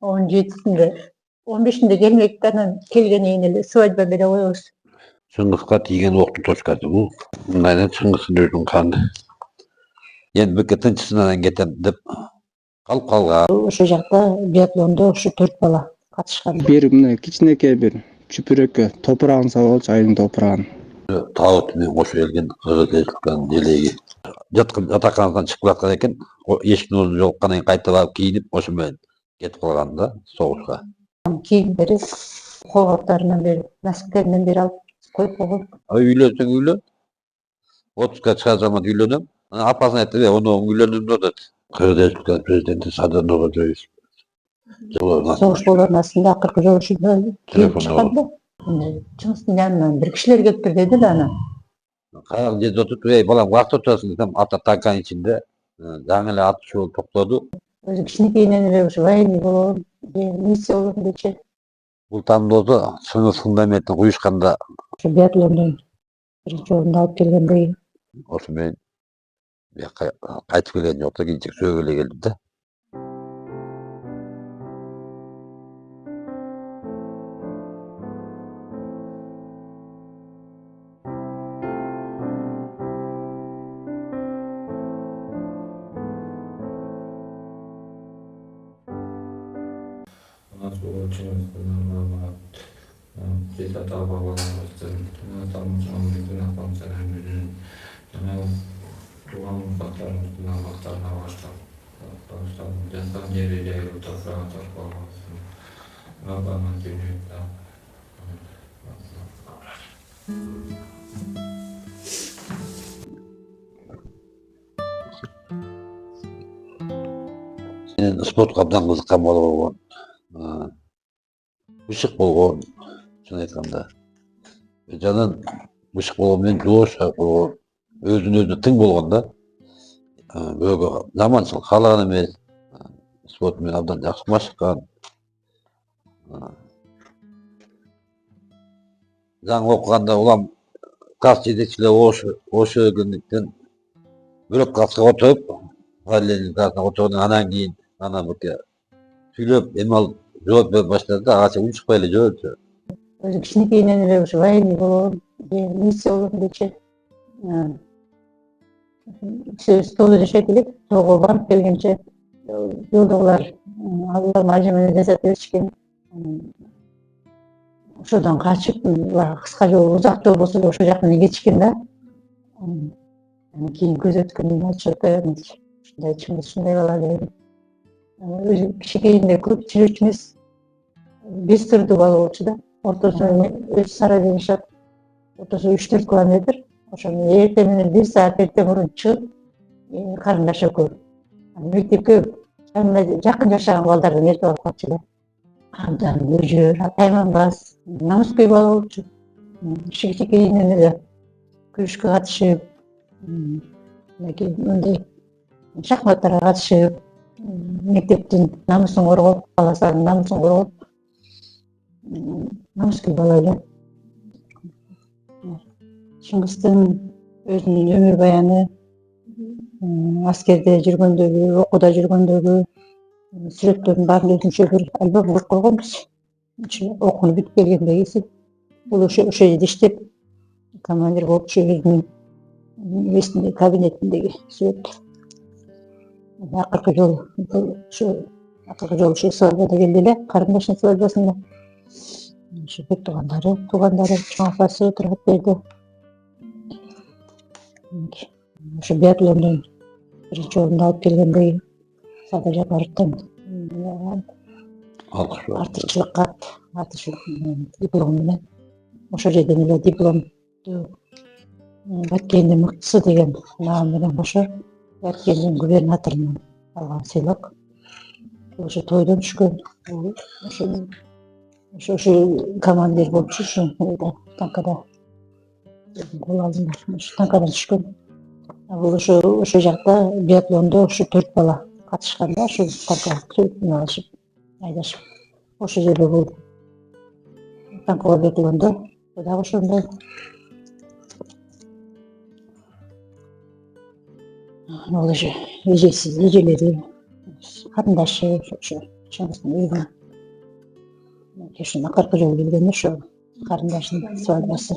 17'sinde, 15'inde gelmekte анан келгенен эле свадьба бере коебуз. Чыңгыска тийген окту точкасы бул. Мындан Чыңгыстын өзүнүн канды. Эми бекке тынчысынан кетем деп калып калган. Ошол жакта биатлондо ушу 4 бала катышкан. Бир мына кичинекей бир чүпүрөккө топурагын салып алчу, айдын топурагын. Табыт менен кошо келген кыргыз элеги. Жатаканасынан чыгып жаткан экен, эшиктин ордуна жолуккандан кийин кайта барып кийинип, ошо менен кетип калган да согушка. Кийимдери колгоктарынан бери, носктеринен бери алып коюп койгон. Үйлөнсөң үйлөн. 30га чыгар замат үйлөнөм. Анан апасына айтты, "Ону үйлөнөм да" деди. Кыргыз Республикасынын президенти Садыр Нурбашевич. Согуш болгондун астында акыркы жолу ушунда кийип чыккан да. Чыңгыстын жанынан бир кишилер келиптир деди да анан. Каяк жерде отуруп, "Эй, балам, каякта отурасың?" десем, ата танканын ичинде жаңы эле атыш болуп токтоду. Өзү кичинекейинен эле ушу военный болом, миссия болом дечи. Бул тандоодо Чыңгыз фундаментин куюшканда Ошо биатлондон биринчи орунду алып келгендеги. ошо менен кайтып келген жок да, кийинчерээк сөөгө эле келди да. Мен спортко абдан кызыккан бала болгон. Бышык болгон, чын айтканда. Жанын бышык болгон менен жоошак болгон, өзүнө тың болгон да. Бирөөгө жаманчылык каалаган эмес. Спорт менен абдан жакшы машыккан. Жаңы окуганда улам класс жетекчилери ошогондуктан бирок класска отуруп, параллельный классына отургандан анан кийин анан бирке сүйлөп, эми ал жооп бере баштады да, ага чейин унчукпай эле жүрчү. Өзү кичинекейинен эле ушу военный болом, миссия болом дечи. Стол жашайт элек, тоого барып келгенче жолдогулар аларга ажы менен жасап беришкен. Ошодон качып, кыска жол, узак жол болсо да ошол жак менен кетишкен да. Кийин көз өткөндөн айтышат, ушундай Чыңгыз ушундай бала деп. Өзү кичинекейинде көп жүрүүчү эмес, бестирдүү бала болчу да. Ортосу өзү сарайда жашап, ортосу 3-4 километр. Ошону эртең менен 1 саат эртең мурун чыгып, карындаш экөө. Мектепке жакын жашаган балдардан эртип алып калчу да. Абдан өжөр, тайманбас, намыскөй бала болчу. Кичинекейинен эле күрөшкө катышып, мындай шахматтарга катышып, мектептин намысын коргоп, каластардын намысын коргоп, намыскөй бала эле. Чыңгыздын өзүнүн өмүр баяны, аскерде жүргөндөгү, окууда жүргөндөгү сүрөттөрдүн баарын өзүнчө бир альбом кылып койгонбуз. Окууну бүтүп келгенден кийин бул ошо жерде иштеп, командир болуп өзүнүн несинде, кабинетиндеги сүрөт. Акыркы жолу ушу свадьбада келди эле, карындашынын свадьбасында. Ушу бек туугандары, чоң апасы турат берди. Ошо биатлондон биринчи орунду алып келгендеги Садыр Жапаровдон артыкчылык диплом менен. Ошол жерден эле дипломду Баткендин мыктысы деген наам менен кошо Баткендин губернаторунан алган сыйлык. Ошо тойдон түшкөн. Ошо командир болчу ушул танкада. Кол алдында ушу танкадан түшкөн. Бул ошо жакта биатлондо ушу 4 бала катышкан да, ошол танка сүрөтүн алышып, айдашып. Ошол жерде бул танкалар биатлондо дагы ошондой. Ол эже эжеси, эжелери, карындашы ошо Чыңгыздын үйүнө. Ушуна 40 жыл келген ошо карындашынын свадьбасы.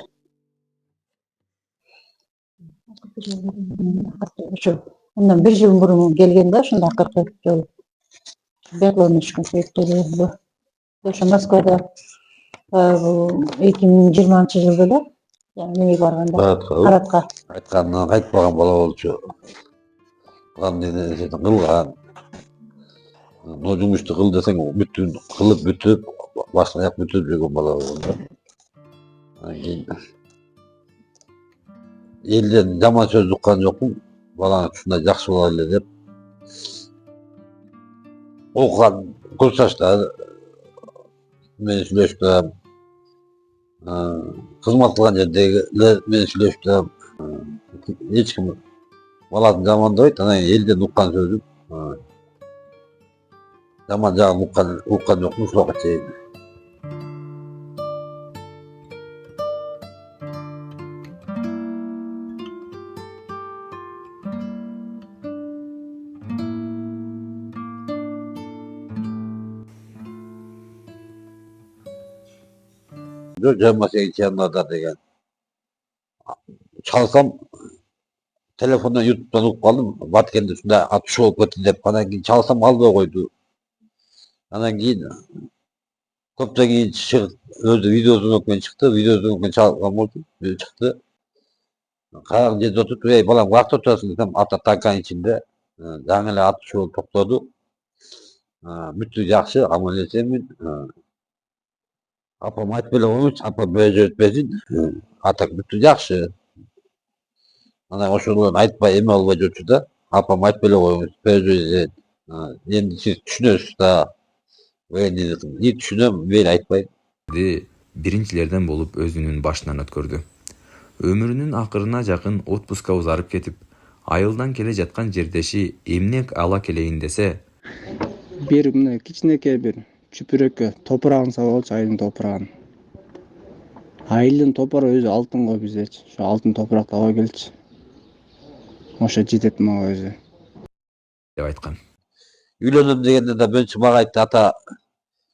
Ошо ondan 1 жыл мурун келген да, ушунда 40 жыл. Биатлон учкан себептери. Ошо Москвада бул 2020-жылда да, эмеге барганда, Аратка. Айтканынан кайтпаган бала болчу. Кандайдыр кылган. Но жумушту кыл десең, бүтүн кылып бүтүп, башына аяк бүтүп жүргөн бала болгондо. Анан кийин элден жаман сөз уккан жокмун. Баланы ушундай жакшы бала эле деп. Окуган курсташтар менен сүйлөштүм. Кызмат кылган жердегилер менен сүйлөштүм. Эч ким баласын жамандабайт, анан элден уккан сөзүм жаман жагын уккан жокмун ушуга чейин. Жо 28 январда деген çalsam telefondan YouTube'dan uqып kaldım. Vatikende ушундай атыш болуп кетти деп. Анан кийин çalsam албай койду. Анан кийин көптөн кийин чыгып өзү видеосүнөн чыкты. Видеосүнөн чалган болчу. Чыкты. Карак жерде отуруп, "Ey балам, каякта отурасың?" десем, ата танканын ичинде. Жаңы эле атыш болуп токтоду. Бүттү жакшы, аман эсенмин. Апам айтып эле коймуш, апам бөжө өтпөсүн. Ата бүттү жакшы. Анан ошолорду айтпай эме албай жүрчү да. Апам айтып эле коймуш, бөжө эсен. Эми сиз түшүнөсүз да. Эмне түшүнөм, мен айтпайм. Биринчилерден болуп өзүнүн башынан өткөрдү. Өмүрүнүн акырына жакын отпуска узарып кетип, айылдан келе жаткан жердеши эмне ала келейин десе, бир мына кичинекей бир чүпүрөккө топурагын салып алчу, айылдын топурагын. Айылдын топуру өзү алтын го биздечи. Ошо алтын топуракты ала келчи. Ошо жетет мага өзү. деп айткан. Үйлөнөм дегенде да бөнчү мага айтты, ата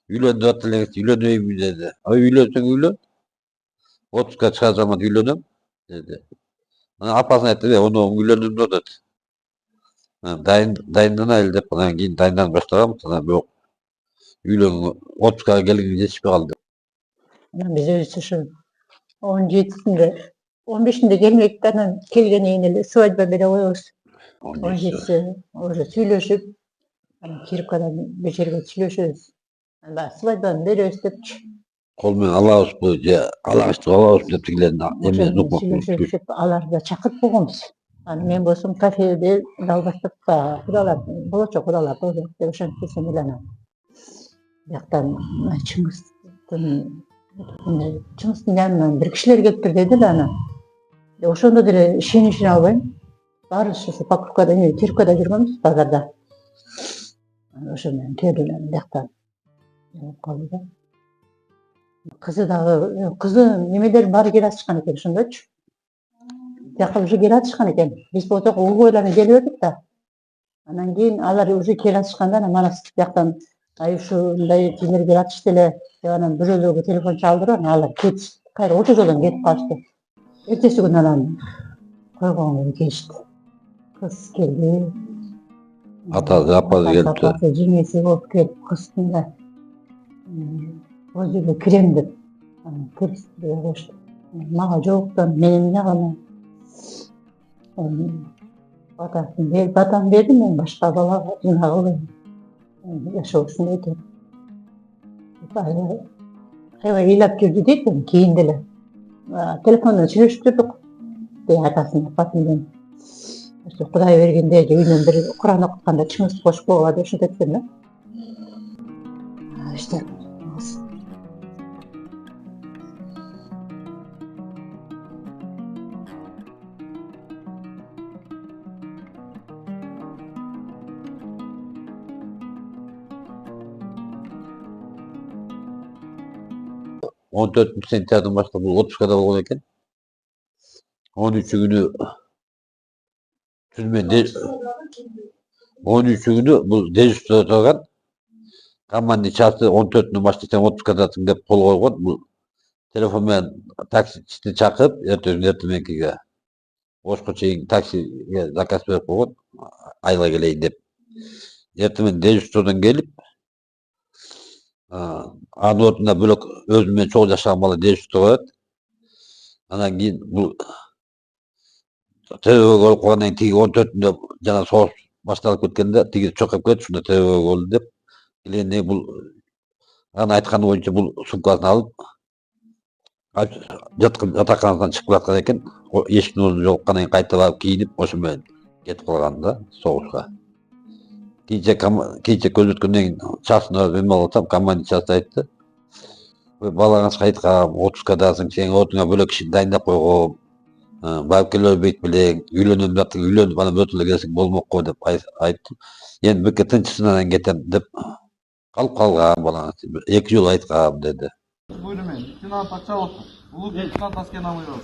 үйлөн деп атылыңыз, үйлөнбөймүн деди. Үйлөнсөң үйлөн. Отпуска чыгар заман үйлөнөм деди. Анан апасына айтты, "Ону үйлөнөм да" деди. Дайынданайлы деп, анан кийин дайынданып баштагам, анан бирок үйлөнгөнгө отпускага келгенге жетишпей калды. Анан биз өзүбүз ошо 17-синде, 15-inde келмейт, анан келгенден эле свадьба бере коебуз. 17-си уже сүйлөшүп, анан Киркадан бир жерге сүйлөшөбүз. Анан свадьбаны беребиз депчи. Кол менен алабызбы же алабызбы алабызбы деп тигилердин эмесин укмак Сүйлөшүп, аларды да чакырып койгонбуз. Анан мен болсом кафеде далбастап кудалар, болочок кудалар болот деп ошентип келсем эле анан. Бияктан Чыңгыздын жанынан бир кишилер келиптир деди да анан. Ошондо деле ишенишине албайм. Баарыбыз ошо покупкада, Киркада жүргөнбүз, базарда. Ошо менен келдилер бияктан. Калды да. Кызы немелер баары келе атышкан экен ошондочу. Бияка уже келе атышкан экен. Биз болсок угуп эле келип өтүп да. Анан кийин алар уже келе атышканда анан мана бияктан ушундай кимдер келе атышты эле деп анан бирөөлөргө телефон чалдырып, анан алар кетишти. Кайра ошол жолдон кетип калышты. Эртеси күнү анан койгонго келишти. Кыз келди. Атасы, апасы келди. Апасы, жеңеси болуп келип кыздын да ол жерге кирем деп киргизбей коюшту. Мага жок да, мен эмне кылам? Батам бердим, мен башка балага эмне кылайын? Жашоо ушундай экен. Аябай ыйлап жүрдү дейт, кийин деле телефондон сүйлөшүп жүрдүк. Атасын, апасын менен. Кудай бергенде үйүнөн бир Куран окутканда чыңгызды кошуп койгула деп ушинтип эткем да. İşte. 14 sentyadan başka bu otpускада болгон экен. 13 günü түзмөн 13 күнү бул дежурствода турган. Командный часы 14'ünden başlaysan 30'a datın dep kol koygon. Bu telefon bilen taksiçini çakıp ertemenkiga oşko çeyin taksiye zakaz berip koygon. Ayla geleyin dep. Ertemen dejurdan gelip anın ortunda bölök özüme çok yaşagan bala dejurda koyat. Anan keyin bu teröge koyup koygandan tigi 14'ünde jana soğuş başlalıp ketkende tigi çöküp ketip şunda teröge boldu dep. Gelende bu ana aytkany boyunça bu sumkasyny alıp yatakhanasından çıkıp atkan eken, o eşiktin özüne jolukkandan keyin kayta barıp kiyinip oşu menен ketip kalganda soğuşka. Kийinçe көз өткөндөн кийин чачын өрүп эме алып командир часы айтты. Балаңызга айткам, 30'kadasың, сен отуңа бөлөк киши дайындап койгом. Барып келе бербейт белең, үйлөнөм жатсың, үйлөнүп анан бөтөлө келсең болмокко деп айттым. Эми бекке тынчысынан кетем деп калып калгам балаңыз. 2 жолу айткам деди. Buyurun beyim. Lütfenant Akçabat'ın. Ulu Lütfenant asker namı yok.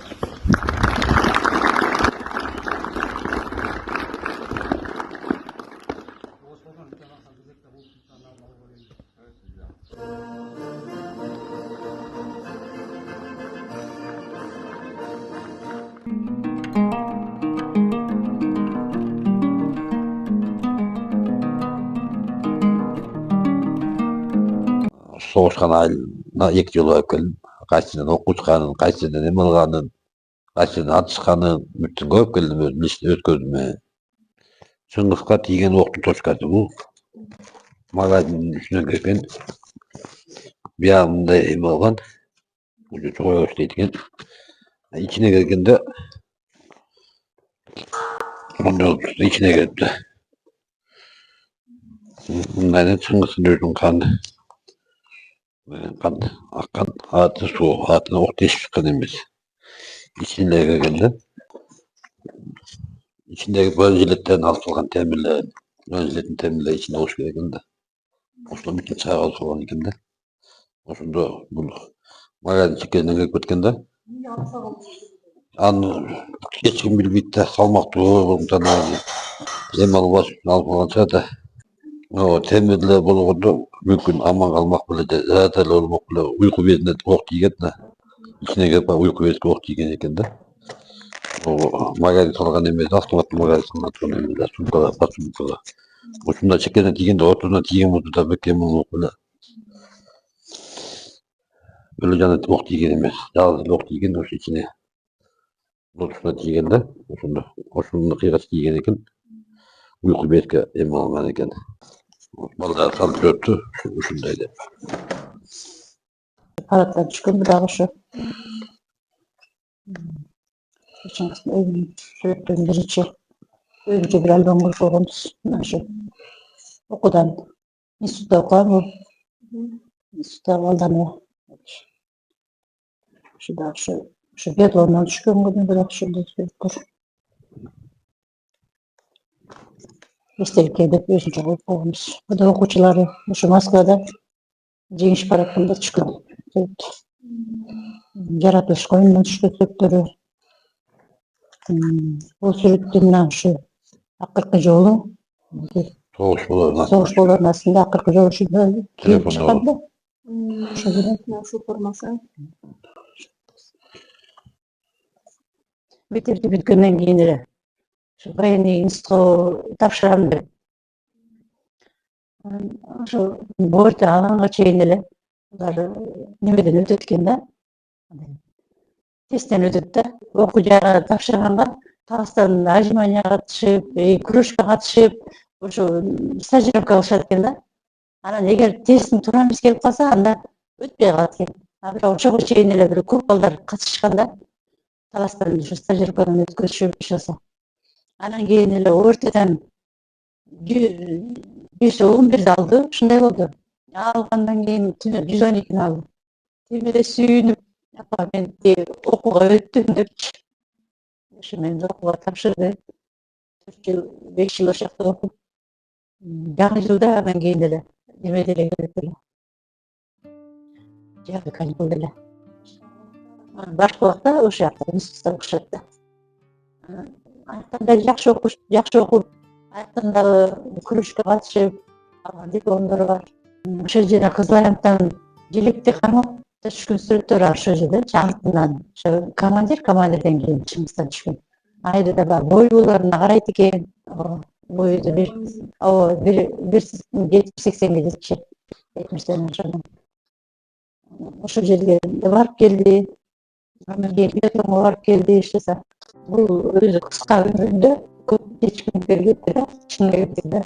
Soğuşkan ayına 2 жолу барып келдим. Кайсынан окучканын, кайсынан эме алганын, кайсынан атышканын бүттүн көрүп келдим өзүм ичинен өткөздүм. Чыңгыска тийген октун точкасы бул. Магазиндин үстүнөн келген. Бияк мындай эме алган. Уже чогой иштейт экен. İçine келгенде içine келипти. Мындай чыңгыстын өзүнүн каны. Akkan atı su, atına ok deşip çıkan emez. İçine gelgende, içindeki ön jiletlerin altılgan temirler, ön jiletin temirler içinde hoş gelgende. Oslo bütün çay altı olan ikinde. Osunda bu magazin çıkışından gelip etkende. Anı geçkin bir bitti, salmak doğru, emal baş, almadan çayda. O temirler bolğunda mümkün aman kalmak bile, zaten olmak bile, uyku bezine ok tiygen de. İçine gelip uyku bezine ok tiygen eken de. O magazin salgan emez, aslımatlı magazin salgan emez, sumkala, sumkala. Oşunda çekenden tiygen de, ortasından tiygen oldu da bekleyen olmak bile. Böyle canı ok tiygen emez, yalnız ok tiygen de içine. Ortasında tiygen de, oşunda kıyas tiygen eken, uyku bezine emme alman eken. Vallahi salıp öttü, şundaydı. Paratlar çıkın bir daha şu. Geçensin evin sürekli önce bir albüm kurup oğumuz. Şu okudan Mesut'ta okuyan bu. Mesut'ta valdan o. Şu da şu bedondan çıkın günü bırak şunda kur. Estelik edip özünce koyup oğumuz. Bu da okuçuları şu Moskva'da Жеңиш парадында чыккан. Жаратылыш коюнунан түшкөн сөктөрү. Бул сүрөттүн мына ушу акыркы жолу согуш болордун астында акыркы жолу ушунда кийип чыккан да. Ошо формасы. Мектепти бүткөндөн кийин эле ушу военный институтка тапшырам деп. Ошо борду алганга чейин эле улар немеден өтөт экен да. Тесттен өтөт да. Окуу жайга тапшырганга Кыргызстан отжиманияга катышып, кружка катышып, ошо стажировка кылышат экен да. Анан эгер тесттин туура эмес келип калса, анда өтпөй калат экен. Бирок ошого чейин эле бир көп балдар катышкан да. Таластан ушу стажировкадан өткөзүшүп ишаса. Анан кийин эле ортодон 111 aldı, ушундай болду. Алгандан кийин 112 алды. Темире сүйүнүп, апа мен окууга өттүм депчи. Ошо мени окууга тапшырды. 4 жыл, 5 жыл ошол жакта окуп, жаңы жылда анан кийин эле немеде эле келип эле. Жагы каникул эле. Башка убакта ошол жакта институтта окушат да. Аяктан жакшы окуп, аяктан дагы кружка катышып, алган дипломдору бар. Ошол жерде Кызыл Аянттан желекти кармап түшкөн сүрөттөр бар ошол жерде артынан. Ошо командирден кийин Чыңгыздан түшкөн. Айда да баягы бойлууларына карайт экен. Бою да бир 70-80 жетчү. 70-ден ашады. Ошол жерге барып келди. Анан Бетонго барып келди, иштесе. Бул өзү кыска өмүрүндө көп кечкинтер кетти да, чынга кетти да.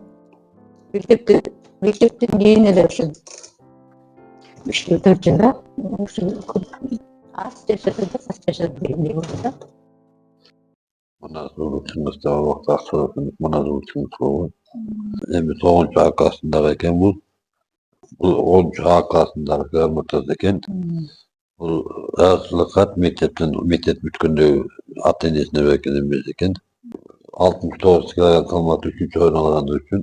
Мектептен кийин эле ошо 3-4 жылда ошо аз жашады да, аз жашады дегендей болду да. Мына Чыңгызда убакта мына Чыңгыз болгон. Эми 9-чу акасындагы экен бул. Бул 10-чу акасындагы грамотасы экен. Бул ыраазычылык кат мектеп бүткөндө ата энесине берген эмес экен. 69 килограмм салмакта 3-чү орун алганы үчүн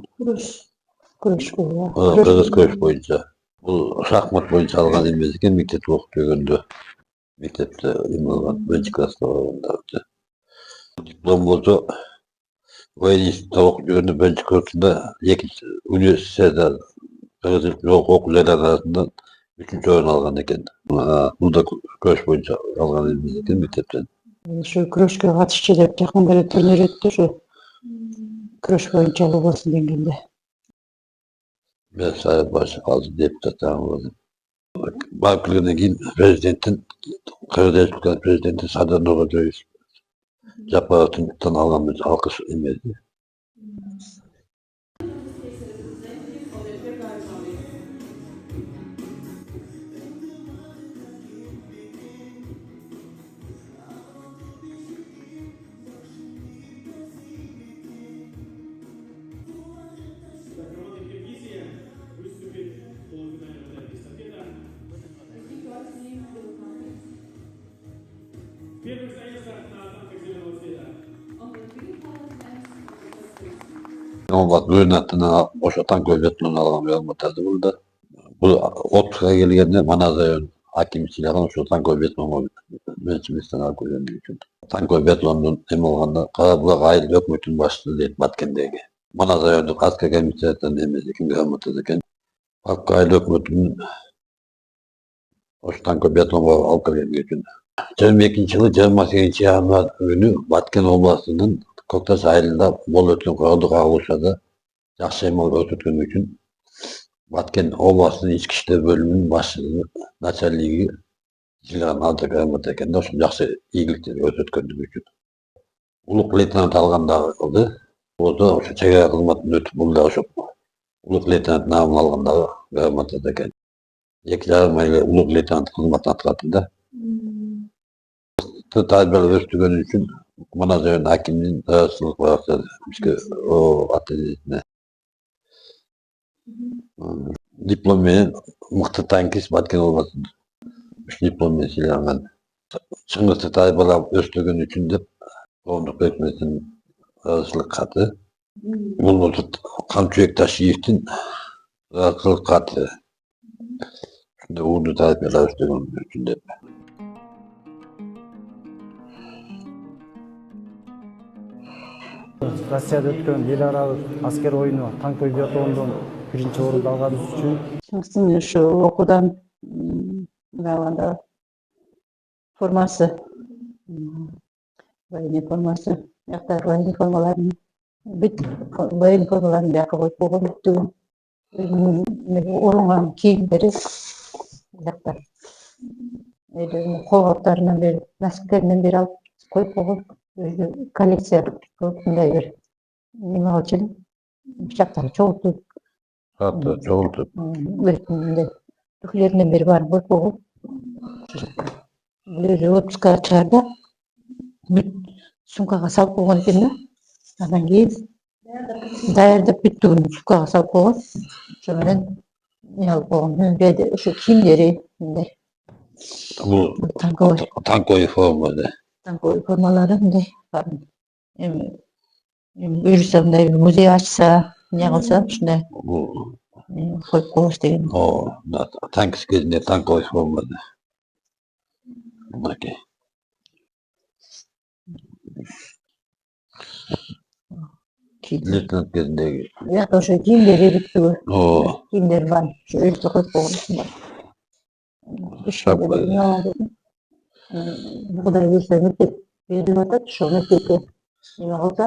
Күрөш кыргыз күрөш боюнча. Бул шахмат боюнча алган эмес экен мектепте окуп жүргөндө. Мектепте эме алган, 1-класста болгондо. Диплом болсо военный институтта окуп жүргөндө 1-курсунда 2 университетте кыргыз окуу жайлары арасынан 3-чү орун алган экен. Бул да күрөш боюнча алган эмес экен мектептен. Ошо күрөшкө катышчы деп жакында эле турнир өттү ошо. Күрөш боюнча областын деңгээлде. Мен Совет башы калды депутат болдум. Барып келгенден кийин президенттин Кыргыз Республикасынын президенти Садыр Нуркожоевич Жапаровдун алган алкыш эмеси. Облат губернаторунан ошо Танкөбетовдон алган грамотасы бул да. Бул отпускка келгенде Манас район акими сыйлаган ошо Танкөбетовго менчиместен алып келген үчүн. Танкөбетовдун эме болгондо Кара-Булак айыл өкмөтүнүн башчысы дейт Баткендеги. Манас райондук аскер комиссиясынан эмеси экен грамотасы экен. Акка айыл өкмөтүнүн ошо Танкөбетовго алып келген үчүн. 22-жылы 28 январь күнү Баткен областынын Көктас айылында болуп өткөн коодук агылышада жакшы эмел көрсөткөн үчүн Баткен областынын ички иштер бөлүмүнүн башчысы начальниги жыйылган алты грамота экен да, ошо жакшы ийгиликтер көрсөткөндүгү үчүн. Улук лейтенант алгандагы кылды. Болсо ошо чек ара кызматын өтүп бул да ошо улук лейтенант намын алгандагы грамота экен. 2,5 ай улук лейтенант кызматын аткарды да. Тарбиялап өстүргөн үчүн Манас район акиминин ыраазычылык баракчасы бизге ата энесине. Диплом менен мыкты танкист Баткен областында 3 диплом менен сыйланган. Чыңгызды тарбиялап өстүргөн үчүн деп коомдук өкмөттүн ыраазычылык каты. Бул Камчыбек Ташиевдин ыраазычылык каты. Ушундай уулду тарбиялап өстүргөн үчүн деп. Россияда өткөн эл аралык аскер оюну Танкөбетовдон 1-орунду алганыбыз үчүн Чыңгыздын ошо окуудан алганда формасы, военный формасы, жактар военный формаларын бияка коюп койгон бүттүгүн, орунган кийимдери жактар. Колгоктарынан бери, носктеринен бери алып коюп койгон коллекция мындай бир неме кылчу элем. Жактары чогултуп, Чогултуп. Түрлеринен бери баарын коюп койгон. Бул өзү отпускка чыгарда сумкага салып койгон экен да. Андан кийин даярдап бүттүгүн сумкага салып койгон. Ошо менен не алып койгон. Ошо кийимдери мындай. Бул танковый форма да. Танковый формалары мындай. Эми буюрса мындай музей ачса, не кылса ушундай коюп коебуз деген. Танкист кезинде танковый форма да. Мынакей. кийди. Лейтенант кезіндегі. Бияқта ошо кийимдери бүттүгү. О, Кийимдери бар. Ошо өйдө коюп койгон бар. Шапка. Кудай буюрса мектеп берилип атат, ошол мектепке эме кылса,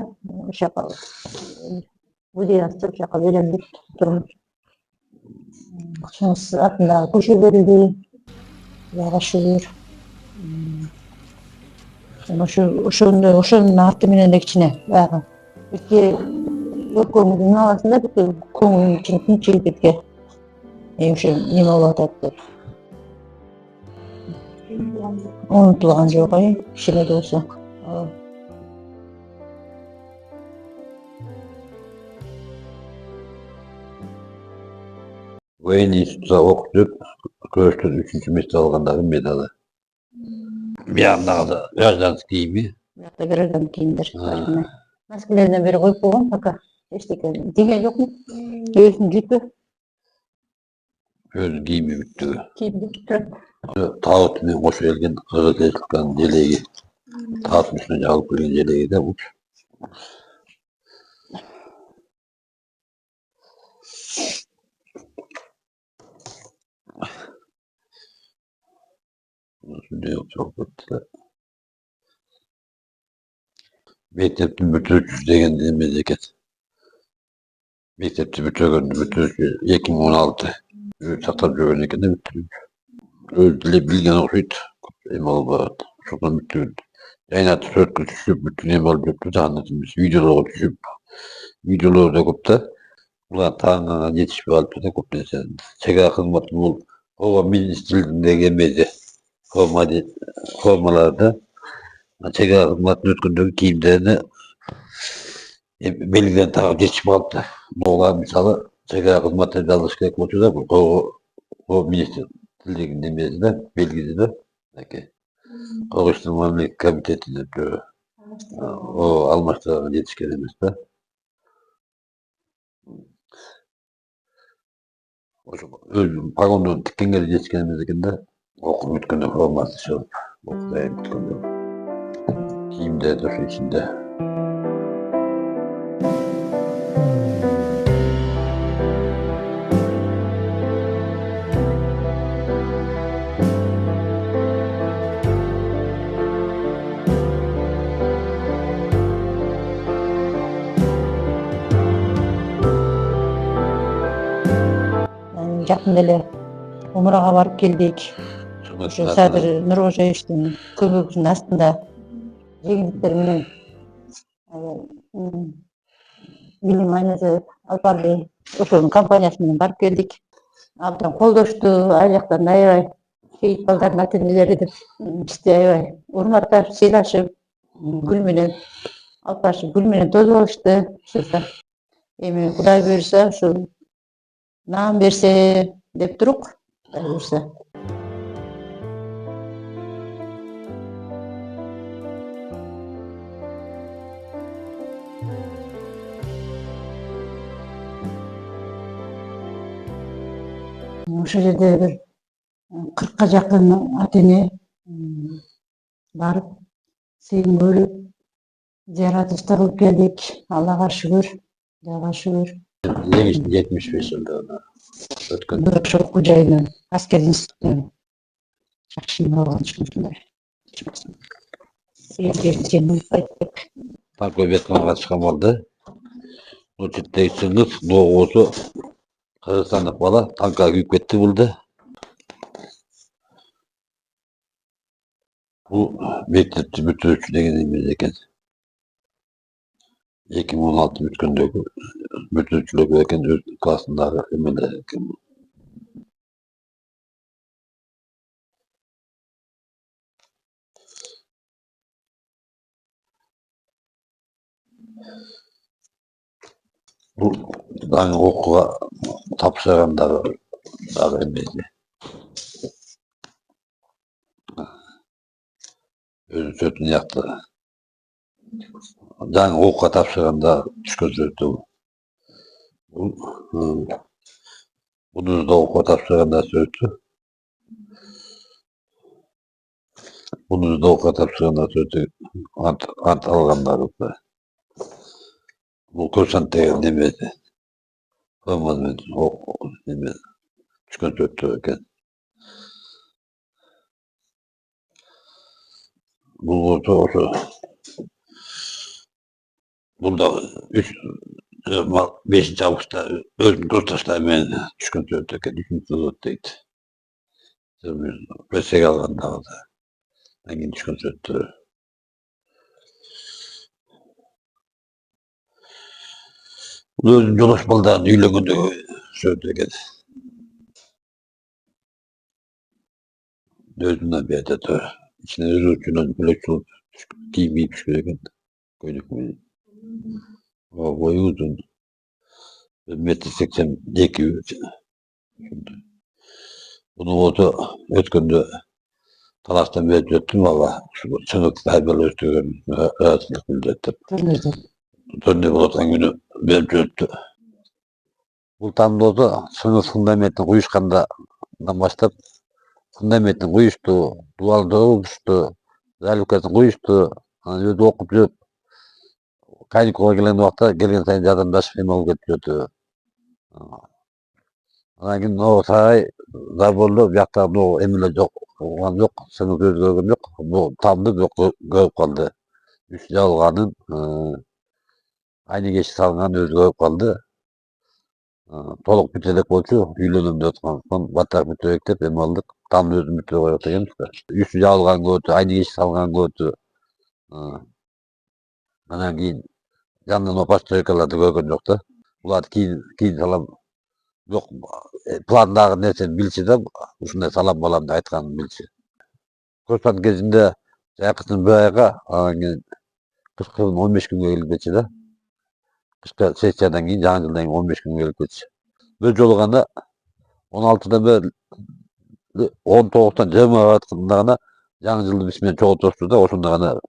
ошол жака музей ачса ошол жака берем деп турмун. Чыңгыз атындагы көчө берилди. Кудайга шүгүр. Ошонун аты менен эле кичине баягы бизге өлкөмүздүн абасында бизге көңүл үчүн тынччылык бизге ошо неме болуп атат деп. Унутулган жок, кичине да болсо. Военный институтта окуп жүрүп, күрөштөн 3-чү месте алгандагы медалы. Биягындагы гражданский кийими. Биякта граждан кийимдер бар эме. Носкилерден бери коюп койгон, пока эчтеке тийген жокмун. Өзүн жутпу, Өзүнүн кийими бүттүгү. кийимди турат. Табыт менен кошо келген Кыргыз Республиканын желеги. Табыттын үстүнө жабылып келген желеги да бул. Мектептин бүтүрүүчүсү деген эмес экен. Мектепти бүтүргөндү бүтүрүүчү 2016 сактап жүргөн экен да бүтүрүүчү. Өзү деле билген окшойт. Эме болбойт. Ошондон бүтүрдү. Жайнатып сүрөткө түшүп бүтүн эме болуп жүрүптү да, андан кийин видеолорго түшүп, видеолор да көп да. Булар тааныганга жетишпей калыптыр да көп нерсе. Чек кызматы бул ого министрлигиндеги эмеси. Формаларда чек кызматын өткөндөгү кийимдерине белгиден тагып жетишпей калыптыр. Булар мисалы чек кызматты алыш керек болчу да, бул ого министрлигинин эмеси да, белгиси да. Коргоочтун мамлекеттик комитети деп жүрөт. Алмаштырганга жетишкен эмес да. Ошо өзүнүн погондон тиккенге да жетишкен эмес экен да. Окуп бүткөндө формасы чыгып, окуп бүткөндө. Кийимдер да ошо ичинде. Жакында эле умурага барып келдик. Ошо Садыр Нуркожоевичтин көмөгүнүн астында жеңилдиктер менен билим айнасы алып барды. Ошонун компаниясы менен барып келдик. Абдан колдошту, ар жактан аябай шейит балдардын ата энелери деп бизди аябай урматтап, сыйлашып, гүл менен алып барышып, гүл менен тосуп алышты. Эми Кудай буюрса ушул наам берсе деп турук, Кудай буюрса. Ошол жерде бир 40ка жакын ата эне барып, сыйын бөлүп, зыяратыбызды кылып келдик. Аллага шүгүр, Кудайга шүгүр. 75 жылда өткөн. Ошо окуу жайынан, аскер институтунан жакшы эме болгон ушундай. Сен унутпайт деп. Такой ветканга чыккан балды. Бул четтеги Чыңгыз, Ноогосу Кыргызстандык бала танкка күйүп кетти бул да. Бул мектепти бүтүрүүчү деген эмес экен. 2016 бүткөндөгү бүтүрүүчүлөр экен, өз классындагы эмелер экен. Бул дагы окууга тапшыргандагы дагы эмеси. Өзү сөтүн якты. Жаңы окууга тапшырганда түшкөн сөтү бул. Мунузда окууга тапшырганда сөтү. Мунузда окууга тапшырганда сөтү ант алгандагы. Bu kursant değil demedi. Olmadı o demedi. Çıkın tuttu. Bu olsa bunda 5. Avgust'ta özüm dostlaşlar men çıkın tuttu. 3. Zulut'taydı. Resek alganda da. Hangin çıkın tuttu. Özüm dolaşmalıdan üylüğünde söyledi. Özümden bir adet içine özür ucundan bilek olup giymeyip çıkıyor. Koyduk mu? O boyu uzun. 1,82 m. Bunu oldu ötkündü talastan beri öttüm valla. Sınıflar böyle öttüğüm rahatsızlık bildirdim. Döndü bulatan günü beri öttü. Bu tam da oldu sınıf fundamentin kuyuşkandan başlayıp fundamentin kuyuştu, duvarda oluştu, zalüketin kuyuştu. Hani öyle okup yürüp kaynakola gelen vakta gelen sayın vatandaş film olup getiriyordu. Lakin o saray zaborlu yaktarda o emile yok. Olan yok. Sınıf göz görgüm yok. Bu tamdı yok görüp kaldı. Üstü alganın aynı geçi salgan öz görüp kaldı. Toluk bitelek bolçu yüylünüm de otman. Son batak bitelek de hem aldık. Tam özüm bitelek olarak da gelmiş de. Üstü algan gördü. Aynı geçi salgan gördü. Anan keyin yandan o baş çocuklardı görgün yok da. Ular keyin salam yok plandagı nerseni bilçi de uşunday salam bolam da aytkanын bilçi. Kursant кезинде жакын bir ayga kışkı 15 günge gelip geçti de. Kışkı sessiyadan keyin жаңы жылдан keyin 15 günge gelip geçti. Bir joluganda 16'dan beri 19'dan 20'ga atqandagana жаңы жылды биз менен чогуу тосту da ошондо гана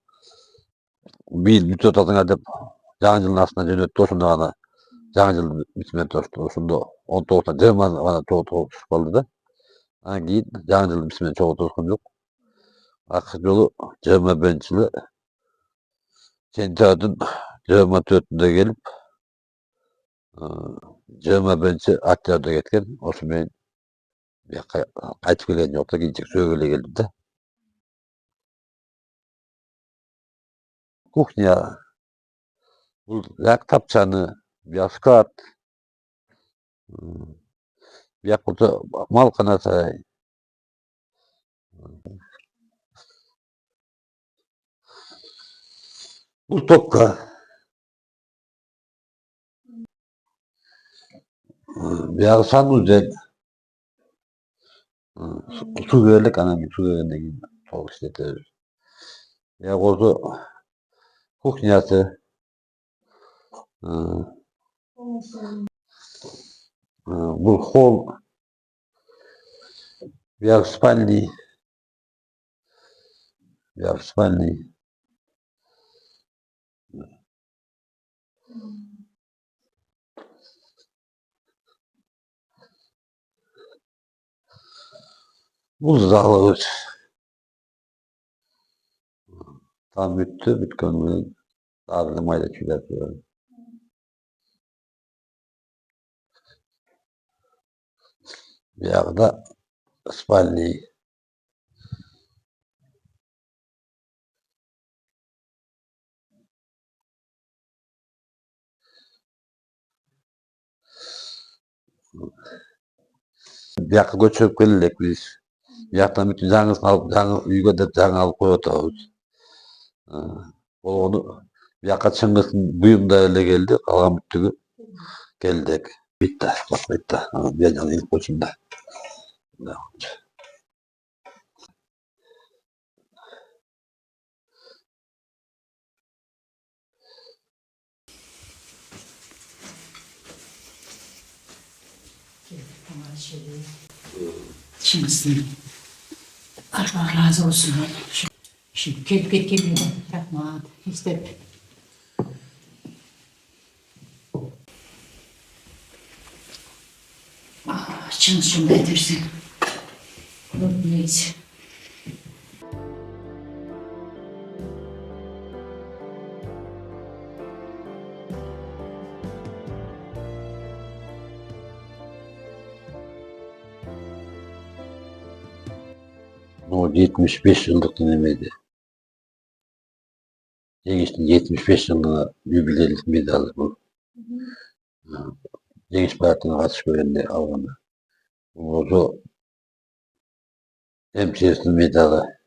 бийил бүтүп атасыңар деп жаңы жылдын астына жөнөттү. Ошондо гана жаңы жылды биз менен тосту. Ошондо 19'dan 20'ga гана чогуу тосуп калды да. Анан кийин жаңы жылды биз менен чогуу тоскон жок. Акыркы жолу 21-жылы sentябрдын 24'ünde gelip 21-oktябрда ketken. Oşu men qaytıp kelgen jok da kийинчерээк sögele geldim de. Кухня бул як тапчаны, бияк склад, бияк малкана сарай. Бул топка. Бияк санузел. Su verdik anam su vergenden keyin to'g'ri ishlatamiz. Bияк o'zi кухнясы. Бул холл. Бияк спальный. Бияк спальный. Бул залы өз. Tam bitti, bitken менен дагы майда чыгат. Биягда спальный. Biyakka göçürüp geldik biz. Biyaktan bütün жаңысын alıp, жаңы үйгө деп жаңы alıp koyup oturabız. Onu biyakka Çыңgıs'ın buyumda ele geldi, kalan bütügü geldik. Bitti, bak bitti. Bir canı ilk koçunda. Çınısın. Allah razı olsun. Şimdi gelip gittiğimde rahmat istep. Çınız şunu edirsin. Neyse. O 75 yıllık dinlemeydi. Cengiç'in 75 yılına jubilelik medalı bu. Cengiç Parti'nin katış bölümünde alındı. O hemşehrisi medalı.